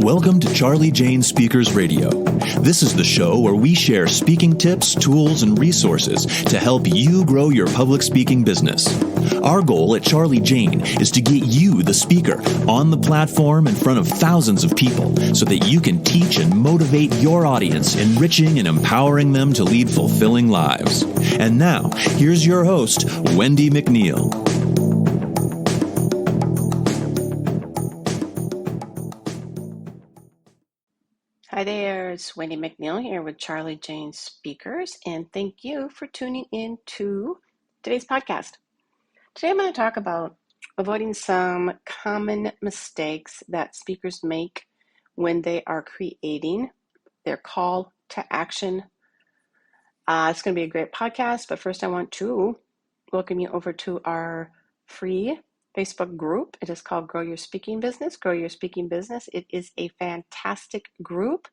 Welcome to Charlie Jane Speakers Radio. This is the show where we share speaking tips, tools, and resources to help you grow your public speaking business. Our goal at Charlie Jane is to get you, the speaker, on the platform in front of thousands of people so that you can teach and motivate your audience, enriching and empowering them to lead fulfilling lives. And now, here's your host, Wendi McNeil. Hi there, it's Wendi McNeil here with Charlie Jane Speakers, and thank you for tuning in to today's podcast. Today I'm going to talk about avoiding some common mistakes that speakers make when they are creating their call to action. It's going to be a great podcast, but first I want to welcome you over to our free Facebook group. It is called Grow Your Speaking Business. Grow Your Speaking Business. It is a fantastic group.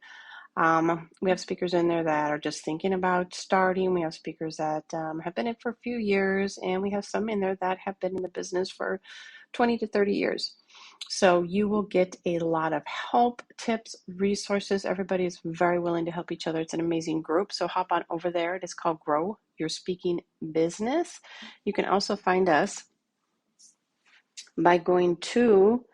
We have speakers in there that are just thinking about starting. We have speakers that have been in for a few years, and we have some in there that have been in the business for 20 to 30 years. So you will get a lot of help, tips, resources. Everybody is very willing to help each other. It's an amazing group. So hop on over there. It is called Grow Your Speaking Business. You can also find us by going to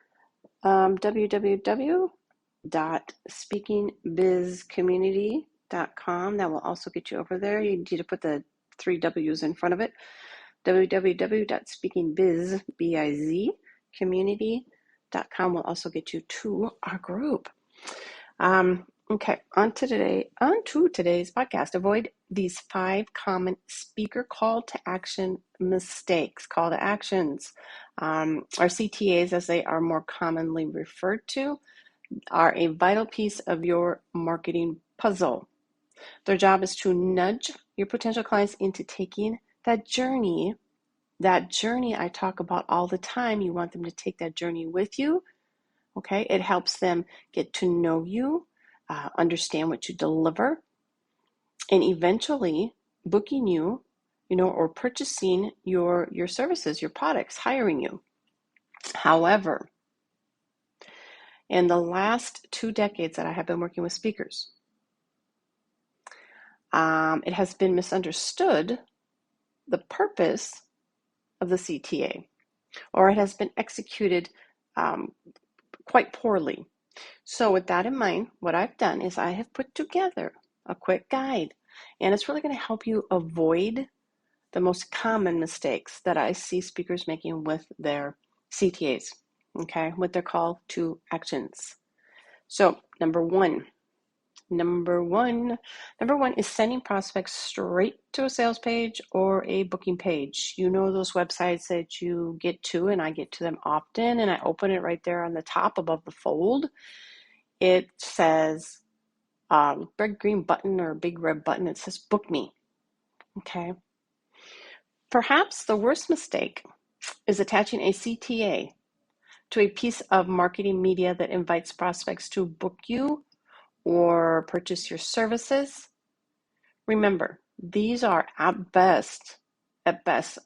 www.speakingbizcommunity.com. That will also get you over there. You need to put the 3 W's in front of it. www.speakingbizcommunity.com will also get you to our group. Okay, on to today's podcast. Avoid these 5 common speaker call to action mistakes. Call to actions, or CTAs as they are more commonly referred to, are a vital piece of your marketing puzzle. Their job is to nudge your potential clients into taking that journey I talk about all the time. You want them to take that journey with you. Okay, it helps them get to know you, understand what you deliver, and eventually booking you, or purchasing your services, your products, hiring you. However, in the last 2 decades that I have been working with speakers, it has been misunderstood the purpose of the CTA, or it has been executed quite poorly. So with that in mind, what I've done is I have put together a quick guide, and it's really going to help you avoid the most common mistakes that I see speakers making with their CTAs, okay, with their call to actions. So number one is sending prospects straight to a sales page or a booking page. You know those websites that you get to, and I get to them often, and I open it right there on the top above the fold. It says big green button or big red button. It says book me. Okay. Perhaps the worst mistake is attaching a CTA to a piece of marketing media that invites prospects to book you or purchase your services. Remember, these are at best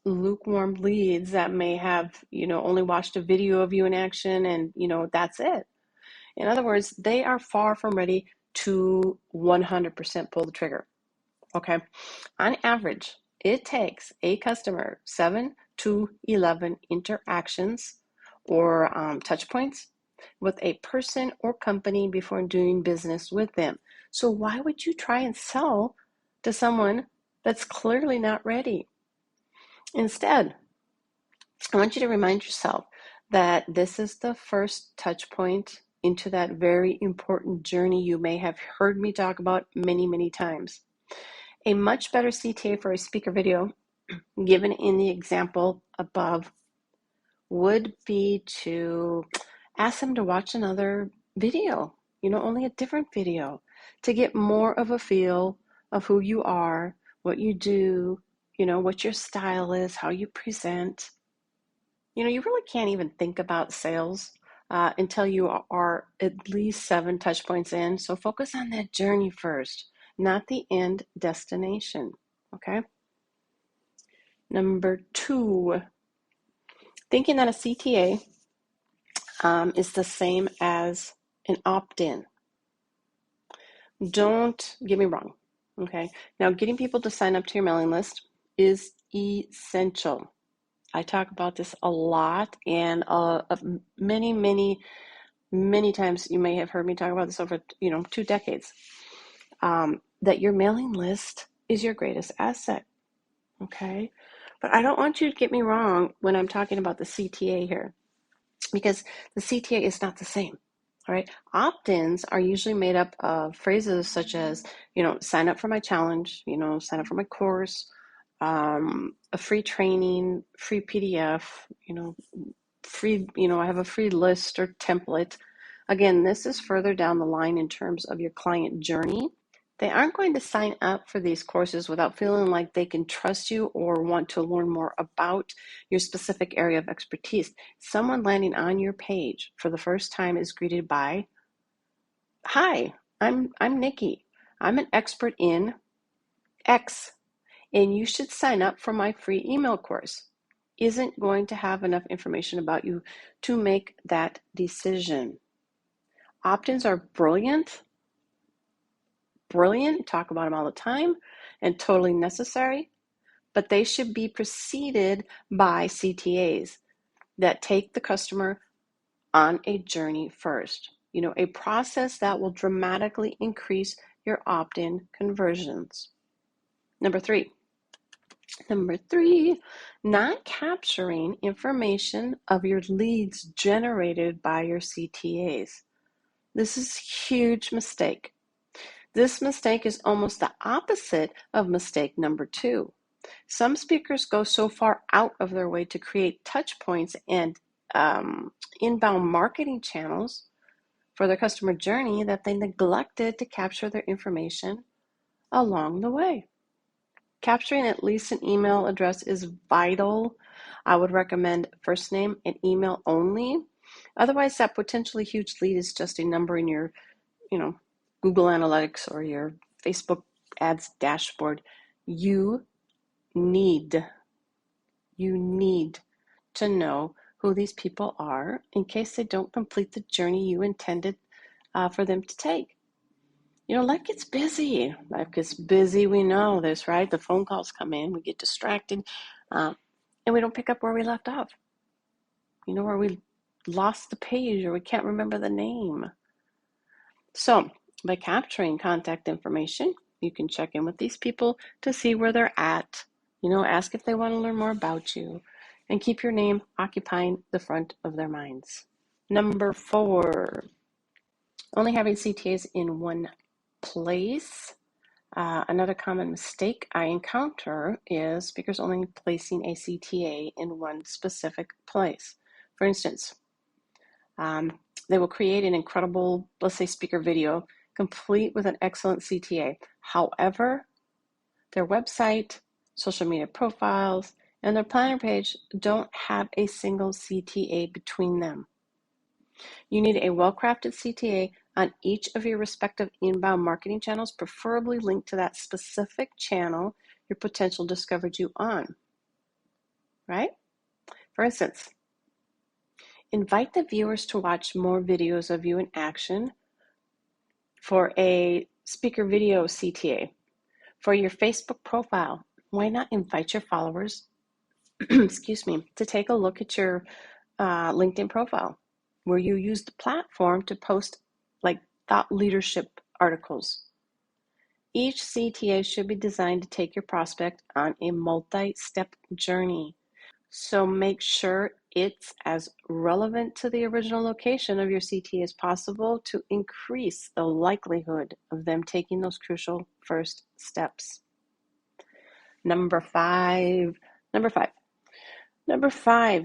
lukewarm leads that may have, only watched a video of you in action, and that's it. In other words, they are far from ready to 100% pull the trigger. Okay. On average, it takes a customer 7 to 11 interactions or touch points with a person or company before doing business with them. So why would you try and sell to someone that's clearly not ready? Instead, I want you to remind yourself that this is the first touch point into that very important journey you may have heard me talk about many, many times. A much better CTA for a speaker video, given in the example above, would be to ask them to watch another video, only a different video, to get more of a feel of who you are, what you do, what your style is, how you present. You really can't even think about sales until you are at least 7 touch points in. So focus on that journey first, not the end destination. Okay. Number 2, thinking that a CTA is the same as an opt-in. Don't get me wrong, okay? Now, getting people to sign up to your mailing list is essential. I talk about this a lot, and many times you may have heard me talk about this over 2 decades, that your mailing list is your greatest asset, okay? But I don't want you to get me wrong when I'm talking about the CTA here, because the CTA is not the same. All right. Opt-ins are usually made up of phrases such as, sign up for my challenge, sign up for my course, a free training, free PDF, free, I have a free list or template. Again, this is further down the line in terms of your client journey. They aren't going to sign up for these courses without feeling like they can trust you or want to learn more about your specific area of expertise. Someone landing on your page for the first time is greeted by, "Hi, I'm Nikki. I'm an expert in X, and you should sign up for my free email course." Isn't going to have enough information about you to make that decision. Opt-ins are brilliant, talk about them all the time, and totally necessary, but they should be preceded by CTAs that take the customer on a journey first. A process that will dramatically increase your opt-in conversions. Number three, not capturing information of your leads generated by your CTAs. This is a huge mistake. This mistake is almost the opposite of mistake number 2. Some speakers go so far out of their way to create touch points and inbound marketing channels for their customer journey that they neglected to capture their information along the way. Capturing at least an email address is vital. I would recommend first name and email only. Otherwise, that potentially huge lead is just a number in your, Google Analytics or your Facebook ads dashboard. You need to know who these people are in case they don't complete the journey you intended for them to take. Life gets busy. We know this, right? The phone calls come in, we get distracted, and we don't pick up where we left off. Where we lost the page or we can't remember the name. So, by capturing contact information, you can check in with these people to see where they're at. Ask if they want to learn more about you, and keep your name occupying the front of their minds. Number 4, only having CTAs in one place. Another common mistake I encounter is speakers only placing a CTA in one specific place. For instance, they will create an incredible, let's say, speaker video, complete with an excellent CTA. However, their website, social media profiles, and their planner page don't have a single CTA between them. You need a well-crafted CTA on each of your respective inbound marketing channels, preferably linked to that specific channel your potential discovered you on, right? For instance, invite the viewers to watch more videos of you in action for a speaker video CTA. For your Facebook profile, why not invite your followers, to take a look at your LinkedIn profile, where you use the platform to post like thought leadership articles. Each CTA should be designed to take your prospect on a multi-step journey. So make sure it's as relevant to the original location of your CTA as possible to increase the likelihood of them taking those crucial first steps. Number five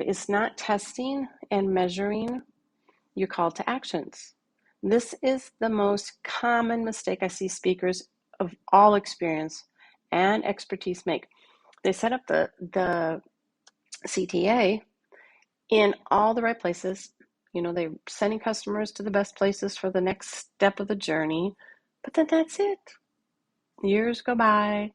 is not testing and measuring your call to actions. This is the most common mistake I see speakers of all experience and expertise make. They set up the CTA in all the right places. They're sending customers to the best places for the next step of the journey, but then that's it. Years go by,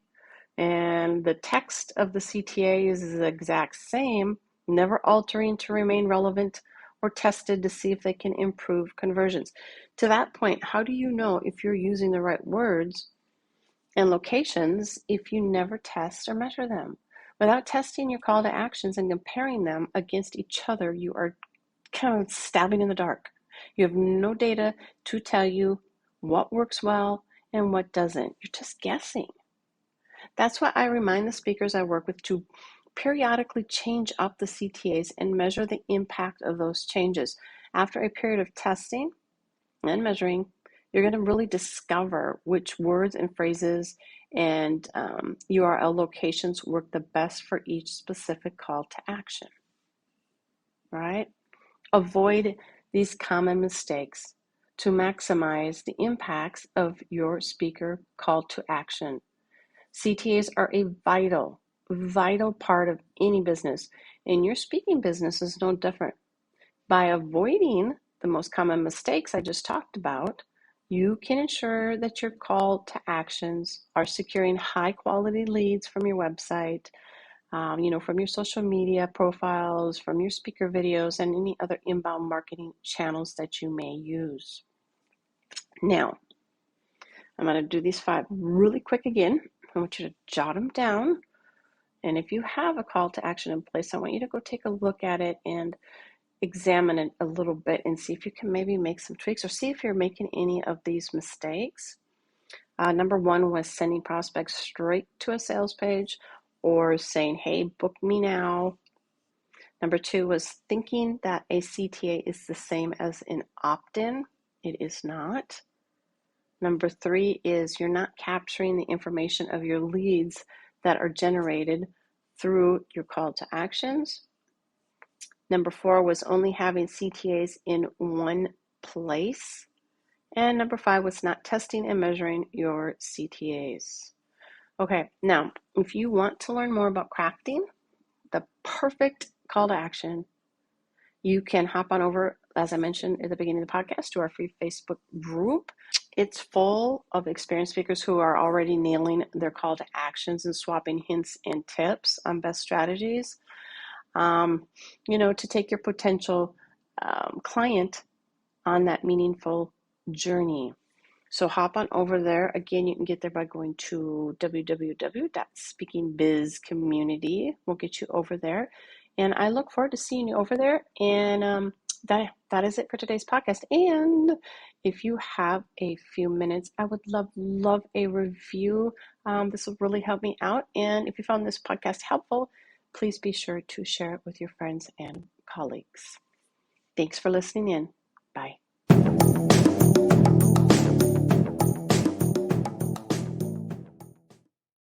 and the text of the CTA is the exact same, never altering to remain relevant or tested to see if they can improve conversions. To that point, how do you know if you're using the right words and locations if you never test or measure them? Without testing your call to actions and comparing them against each other, you are kind of stabbing in the dark. You have no data to tell you what works well and what doesn't. You're just guessing. That's why I remind the speakers I work with to periodically change up the CTAs and measure the impact of those changes. After a period of testing and measuring, you're going to really discover which words and phrases and URL locations work the best for each specific call to action, right? Avoid these common mistakes to maximize the impacts of your speaker call to action. CTAs are a vital part of any business, and your speaking business is no different. By avoiding the most common mistakes I just talked about, you can ensure that your call to actions are securing high quality leads from your website, from your social media profiles, from your speaker videos, and any other inbound marketing channels that you may use. Now, I'm going to do these 5 really quick again. I want you to jot them down. And if you have a call to action in place, I want you to go take a look at it and examine it a little bit and see if you can maybe make some tweaks or see if you're making any of these mistakes. Number 1 was sending prospects straight to a sales page or saying, hey, book me now. Number 2 was thinking that a CTA is the same as an opt-in. It is not. Number 3 is you're not capturing the information of your leads that are generated through your call to actions. Number 4 was only having CTAs in one place. And number 5 was not testing and measuring your CTAs. Okay, now, if you want to learn more about crafting the perfect call to action, you can hop on over, as I mentioned at the beginning of the podcast, to our free Facebook group. It's full of experienced speakers who are already nailing their call to actions and swapping hints and tips on best strategies, to take your potential client on that meaningful journey. So hop on over there. Again, you can get there by going to www.speakingbizcommunity. We'll get you over there. And I look forward to seeing you over there. And that is it for today's podcast. And if you have a few minutes, I would love a review. This will really help me out. And if you found this podcast helpful, please be sure to share it with your friends and colleagues. Thanks for listening in.